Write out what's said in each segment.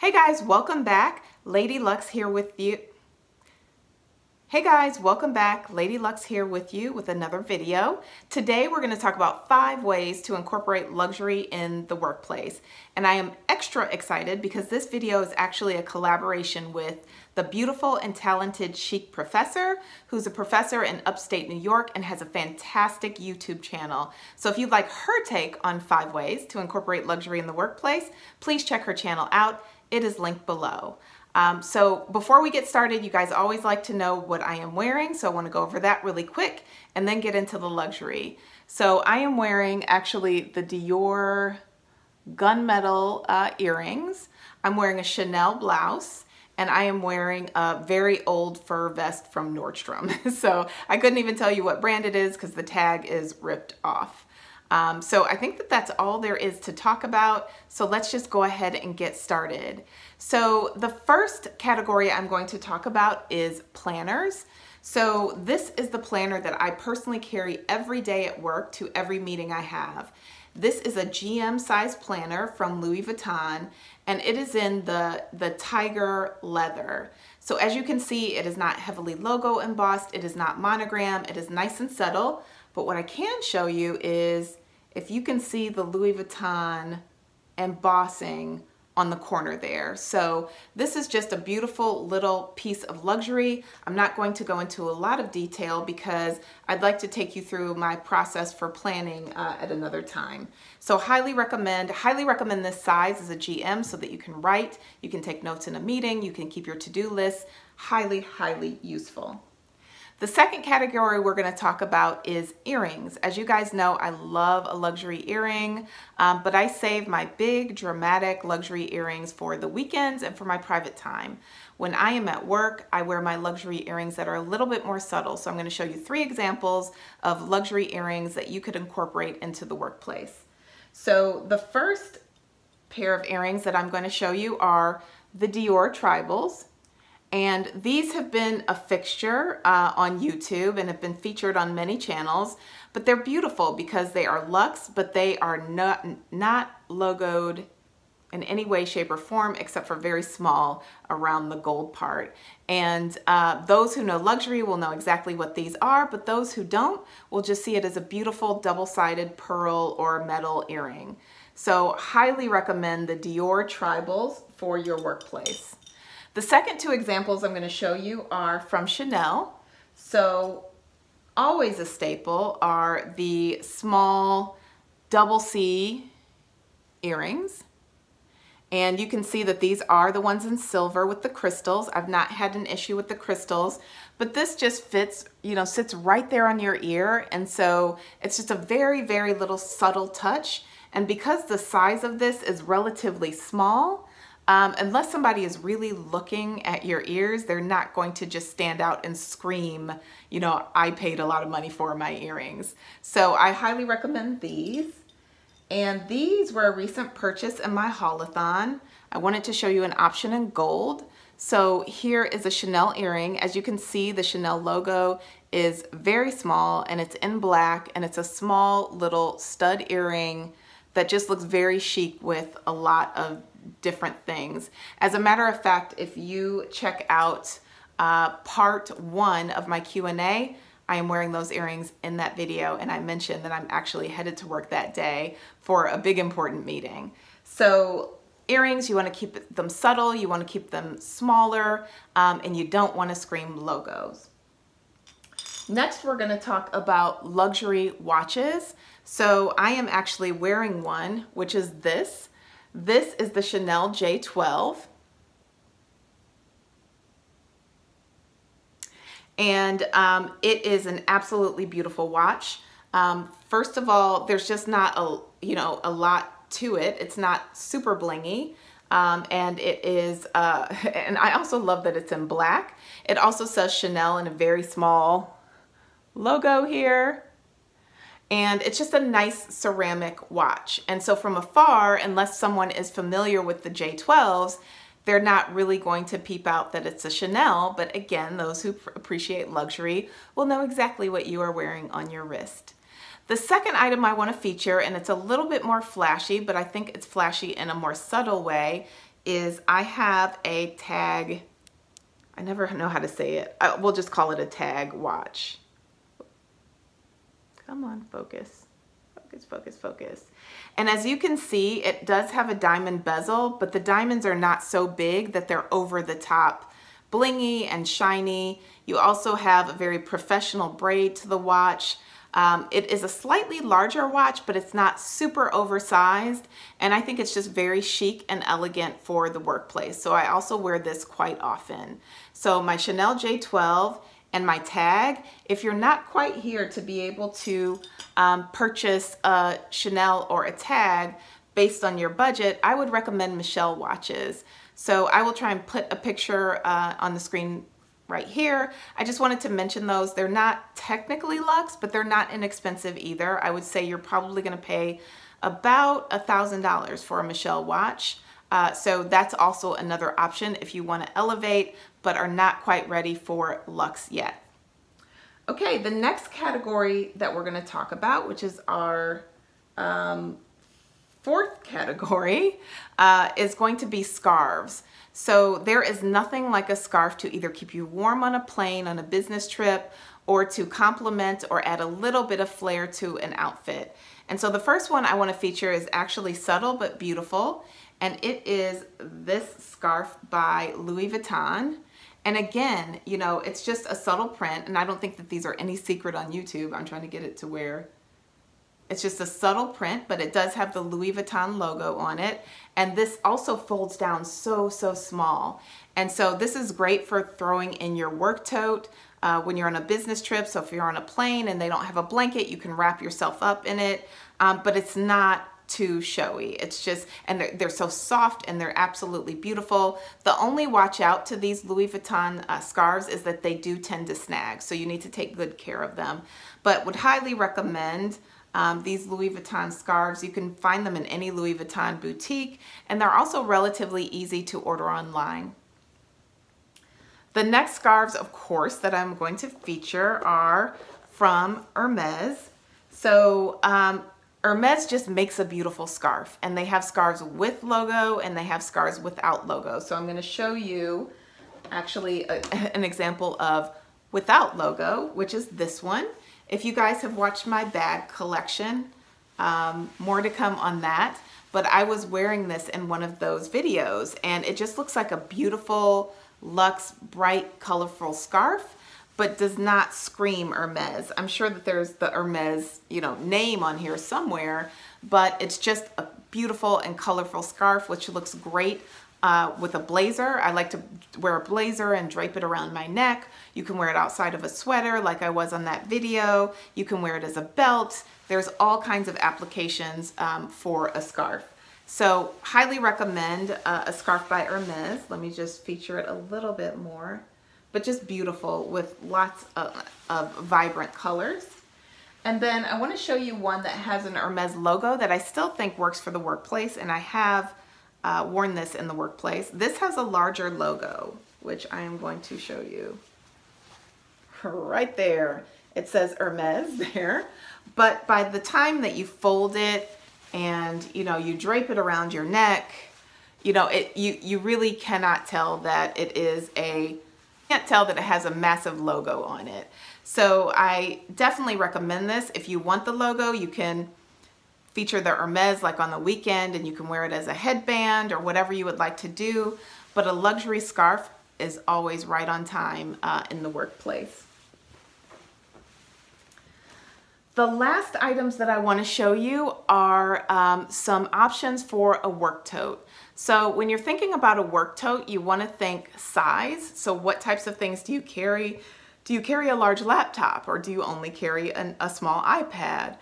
Hey guys, welcome back. Lady Lux here with you. Hey guys, welcome back. Lady Lux here with you with another video. Today we're going to talk about 5 ways to incorporate luxury in the workplace. And I am extra excited because this video is actually a collaboration with the beautiful and talented ChicProfessor, who's a professor in upstate New York and has a fantastic YouTube channel. So if you'd like her take on 5 ways to incorporate luxury in the workplace, please check her channel out. It is linked below. So before we get started, you guys always like to know what I am wearing, so I want to go over that really quick and then get into the luxury. So I am wearing actually the Dior gunmetal earrings. I'm wearing a Chanel blouse, and I am wearing a very old fur vest from Nordstrom. So I couldn't even tell you what brand it is because the tag is ripped off. So I think that that's all there is to talk about. So let's just go ahead and get started. So the first category I'm going to talk about is planners. So this is the planner that I personally carry every day at work to every meeting I have. This is a GM size planner from Louis Vuitton, and it is in the tiger leather. So as you can see, it is not heavily logo embossed, it is not monogram, it is nice and subtle. But what I can show you is if you can see the Louis Vuitton embossing on the corner there. So this is just a beautiful little piece of luxury. I'm not going to go into a lot of detail because I'd like to take you through my process for planning at another time. So highly recommend this size as a GM so that you can write, you can take notes in a meeting, you can keep your to-do list. Highly, highly useful. The second category we're going to talk about is earrings. As you guys know, I love a luxury earring, but I save my big, dramatic luxury earrings for the weekends and for my private time. When I am at work, I wear my luxury earrings that are a little bit more subtle. So I'm going to show you 3 examples of luxury earrings that you could incorporate into the workplace. So the first pair of earrings that I'm going to show you are the Dior Tribals. And these have been a fixture on YouTube and have been featured on many channels, but they're beautiful because they are luxe, but they are not logoed in any way, shape, or form except for very small around the gold part. And those who know luxury will know exactly what these are, but those who don't will just see it as a beautiful double-sided pearl or metal earring. So highly recommend the Dior Tribals for your workplace. The second 2 examples I'm going to show you are from Chanel. So always a staple are the small double C earrings. And you can see that these are the ones in silver with the crystals. I've not had an issue with the crystals, but this just fits, sits right there on your ear. And so it's just a very, very little subtle touch. And because the size of this is relatively small, unless somebody is really looking at your ears, they're not going to just stand out and scream, I paid a lot of money for my earrings. So I highly recommend these. And these were a recent purchase in my haulathon. I wanted to show you an option in gold. So here is a Chanel earring. As you can see, the Chanel logo is very small and it's in black, and it's a small little stud earring that just looks very chic with a lot of different things. As a matter of fact, if you check out part 1 of my Q&A, I am wearing those earrings in that video, and I mentioned that I'm actually headed to work that day for a big important meeting. So earrings, you want to keep them subtle, you want to keep them smaller, and you don't want to scream logos. Next, we're going to talk about luxury watches. So I am actually wearing one, which is this. This is the Chanel J12. And it is an absolutely beautiful watch. First of all, there's just not a lot to it. It's not super blingy. And it is, and I also love that it's in black. It also says Chanel in a very small logo here. And it's just a nice ceramic watch. And so from afar, unless someone is familiar with the J12s, they're not really going to peep out that it's a Chanel. But again, those who appreciate luxury will know exactly what you are wearing on your wrist. The second item I want to feature, and it's a little bit more flashy, but I think it's flashy in a more subtle way, is I have a tag. I never know how to say it. We'll just call it a tag watch. Come on, focus. Focus, focus, focus. And as you can see, it does have a diamond bezel, but the diamonds are not so big that they're over the top blingy and shiny. You also have a very professional braid to the watch. It is a slightly larger watch, but it's not super oversized. And I think it's just very chic and elegant for the workplace. So I also wear this quite often. So my Chanel J12 and my tag, if you're not quite here to be able to purchase a Chanel or a tag based on your budget, I would recommend Michelle watches. So I will try and put a picture on the screen right here. I just wanted to mention those. They're not technically luxe, but they're not inexpensive either. I would say you're probably gonna pay about $1,000 for a Michelle watch. So that's also another option if you wanna elevate, but are not quite ready for luxe yet. Okay, the next category that we're gonna talk about, which is our fourth category, is going to be scarves. So there is nothing like a scarf to either keep you warm on a plane, on a business trip, or to complement or add a little bit of flair to an outfit. And so the first one I want to feature is actually subtle but beautiful, and it is this scarf by Louis Vuitton. And again, you know, it's just a subtle print, and I don't think that these are any secret on YouTube. I'm trying to get it to where it's just a subtle print, but it does have the Louis Vuitton logo on it. And this also folds down so small. And so this is great for throwing in your work tote when you're on a business trip. So if you're on a plane and they don't have a blanket, you can wrap yourself up in it, but it's not too showy. It's just, and they're so soft and they're absolutely beautiful. The only watch out to these Louis Vuitton scarves is that they do tend to snag. So you need to take good care of them, but would highly recommend these Louis Vuitton scarves. You can find them in any Louis Vuitton boutique, and they're also relatively easy to order online. The next scarves, of course, that I'm going to feature are from Hermes. So Hermes just makes a beautiful scarf, and they have scarves with logo and they have scarves without logo. So I'm going to show you actually an example of without logo, which is this one. If you guys have watched my bag collection, more to come on that, but I was wearing this in one of those videos, and it just looks like a beautiful, luxe, bright, colorful scarf, but does not scream Hermes. I'm sure that there's the Hermes, you know, name on here somewhere, but it's just a beautiful and colorful scarf, which looks great with a blazer. I like to wear a blazer and drape it around my neck. You can wear it outside of a sweater like I was on that video. You can wear it as a belt. There's all kinds of applications for a scarf. So highly recommend a scarf by Hermes. Let me just feature it a little bit more, but just beautiful with lots of vibrant colors. And then I want to show you one that has an Hermes logo that I still think works for the workplace, and I have worn this in the workplace. This has a larger logo, which I am going to show you right there. It says Hermes there, but by the time that you fold it and you drape it around your neck, you really cannot tell that it is can't tell that it has a massive logo on it. So I definitely recommend this. If you want the logo, you can feature the Hermes like on the weekend, and you can wear it as a headband or whatever you would like to do, but a luxury scarf is always right on time in the workplace. The last items that I want to show you are some options for a work tote. So when you're thinking about a work tote, you want to think size. So what types of things do you carry? Do you carry a large laptop, or do you only carry a small iPad?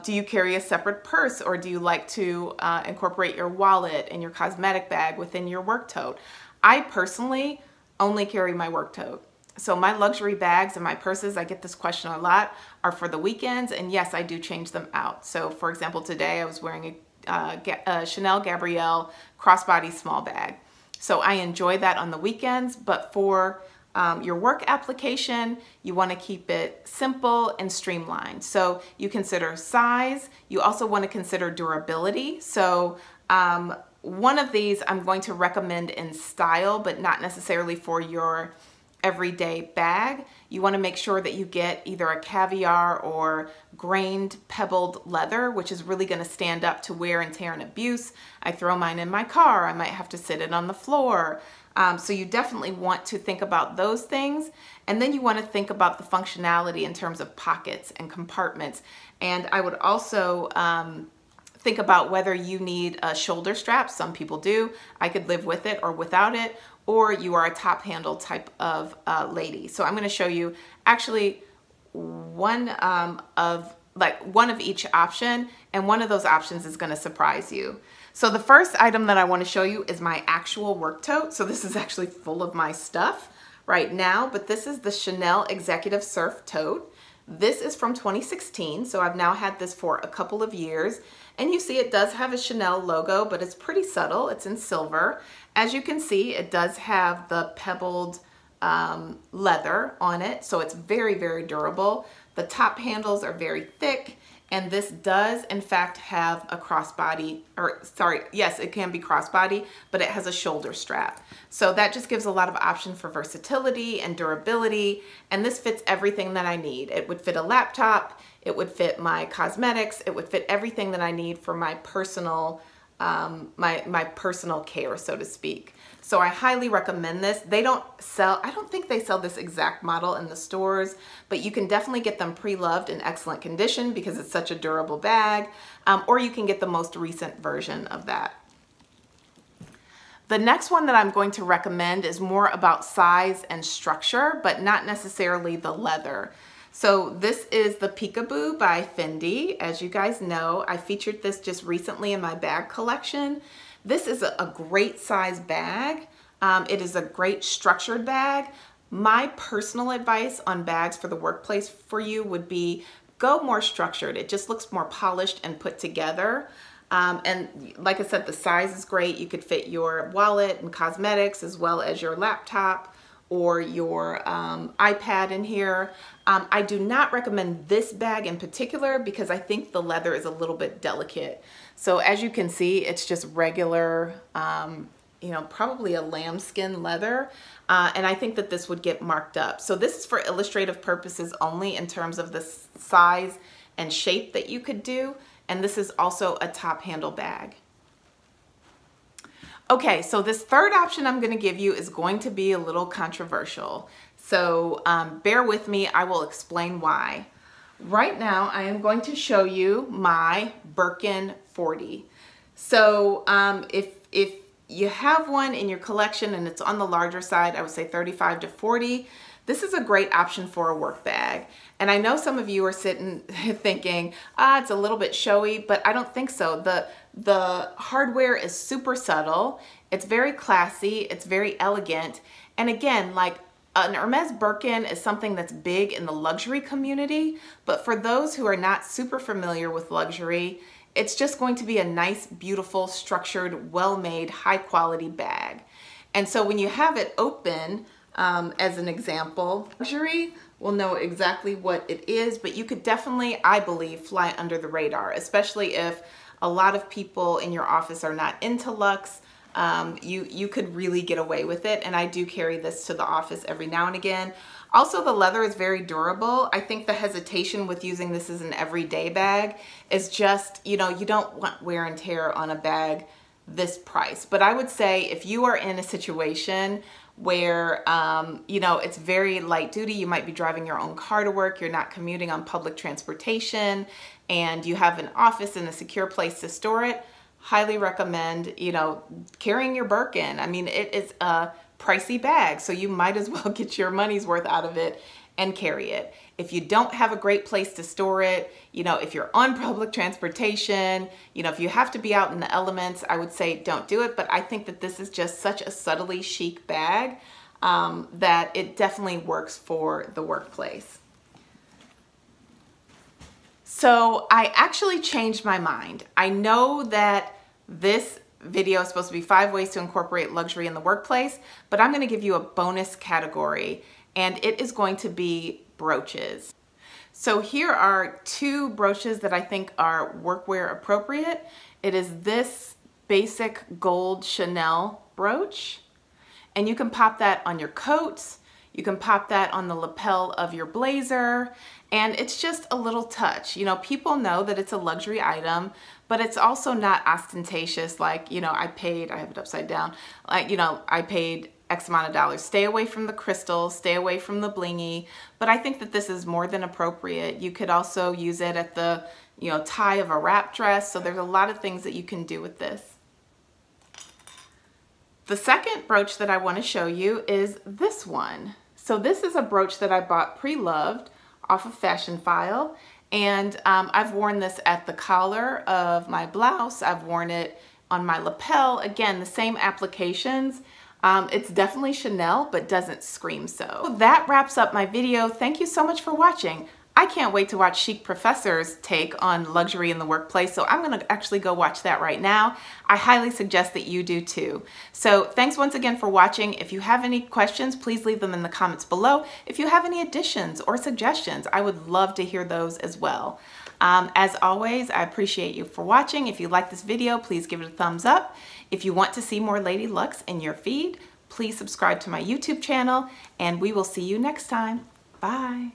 Do you carry a separate purse, or do you like to incorporate your wallet and your cosmetic bag within your work tote? I personally only carry my work tote. So my luxury bags and my purses, I get this question a lot, are for the weekends, and yes, I do change them out. So for example, today I was wearing a Chanel Gabrielle crossbody small bag. So I enjoy that on the weekends, but for your work application, you want to keep it simple and streamlined. So you consider size. You also want to consider durability. So one of these I'm going to recommend in style, but not necessarily for your everyday bag. You want to make sure that you get either a caviar or grained pebbled leather, which is really going to stand up to wear and tear and abuse. I throw mine in my car. I might have to sit it on the floor. So you definitely want to think about those things. And then you want to think about the functionality in terms of pockets and compartments. And I would also think about whether you need a shoulder strap. Some people do. I could live with it or without it. Or you are a top handle type of lady. So I'm going to show you actually one of each option, and one of those options is going to surprise you. So the first item that I want to show you is my actual work tote. So this is actually full of my stuff right now, but this is the Chanel Executive Surf Tote. This is from 2016, so I've now had this for a couple of years. And you see it does have a Chanel logo, but it's pretty subtle. It's in silver. As you can see, it does have the pebbled leather on it, so it's very, very durable. The top handles are very thick, and this does, in fact, have a crossbody, or sorry, yes, it can be crossbody, but it has a shoulder strap. So that just gives a lot of option for versatility and durability, and this fits everything that I need. It would fit a laptop, it would fit my cosmetics, it would fit everything that I need for my personal my personal care, so to speak. So I highly recommend this. They don't sell, I don't think they sell this exact model in the stores, but you can definitely get them pre-loved in excellent condition because it's such a durable bag, or you can get the most recent version of that. The next one that I'm going to recommend is more about size and structure, but not necessarily the leather. So this is the Peekaboo by Fendi. As you guys know, I featured this just recently in my bag collection. This is a great size bag. It is a great structured bag. My personal advice on bags for the workplace for you would be go more structured. It just looks more polished and put together. And like I said, the size is great. You could fit your wallet and cosmetics as well as your laptop or your iPad in here. I do not recommend this bag in particular because I think the leather is a little bit delicate. So as you can see, it's just regular, you know, probably a lambskin leather. And I think that this would get marked up. So this is for illustrative purposes only in terms of the size and shape that you could do. And this is also a top handle bag. Okay, so this third option I'm going to give you is going to be a little controversial. So bear with me, I will explain why. Right now, I am going to show you my Birkin 40. So if you have one in your collection and it's on the larger side, I would say 35 to 40, this is a great option for a work bag. And I know some of you are sitting thinking, it's a little bit showy, but I don't think so. The hardware is super subtle. It's very classy. It's very elegant. And again, like an Hermes Birkin is something that's big in the luxury community, but for those who are not super familiar with luxury, it's just going to be a nice, beautiful, structured, well-made, high-quality bag. And so when you have it open, as an example, luxury will know exactly what it is, but you could definitely, I believe, fly under the radar, especially if a lot of people in your office are not into luxe. You could really get away with it, and I do carry this to the office every now and again. Also, the leather is very durable. I think the hesitation with using this as an everyday bag is just, you know, you don't want wear and tear on a bag this price. But I would say if you are in a situation where, you know, it's very light duty, you might be driving your own car to work, you're not commuting on public transportation, and you have an office and a secure place to store it, highly recommend, you know, carrying your Birkin. I mean, it is a pricey bag, so you might as well get your money's worth out of it and carry it. If you don't have a great place to store it, you know, if you're on public transportation, you know, if you have to be out in the elements, I would say don't do it. But I think that this is just such a subtly chic bag that it definitely works for the workplace. So I actually changed my mind. I know that this video is supposed to be 5 ways to incorporate luxury in the workplace, but I'm going to give you a bonus category, and it is going to be brooches. So here are 2 brooches that I think are workwear appropriate. It is this basic gold Chanel brooch, and you can pop that on your coat. You can pop that on the lapel of your blazer, and it's just a little touch. You know, people know that it's a luxury item, but it's also not ostentatious. Like, you know, I have it upside down. Like, you know, I paid X amount of dollars. Stay away from the crystals, stay away from the blingy, but I think that this is more than appropriate. You could also use it at the, you know, tie of a wrap dress. So there's a lot of things that you can do with this. The second brooch that I want to show you is this one. So this is a brooch that I bought pre-loved off of Fashion File, and I've worn this at the collar of my blouse. I've worn it on my lapel. Again, the same applications. It's definitely Chanel, but doesn't scream so. That wraps up my video. Thank you so much for watching. I can't wait to watch ChicProfessor's take on luxury in the workplace, so I'm gonna actually go watch that right now. I highly suggest that you do too. So thanks once again for watching. If you have any questions, please leave them in the comments below. If you have any additions or suggestions, I would love to hear those as well. As always, I appreciate you for watching. If you like this video, please give it a thumbs up. If you want to see more Lady Luxe in your feed, please subscribe to my YouTube channel, and we will see you next time. Bye.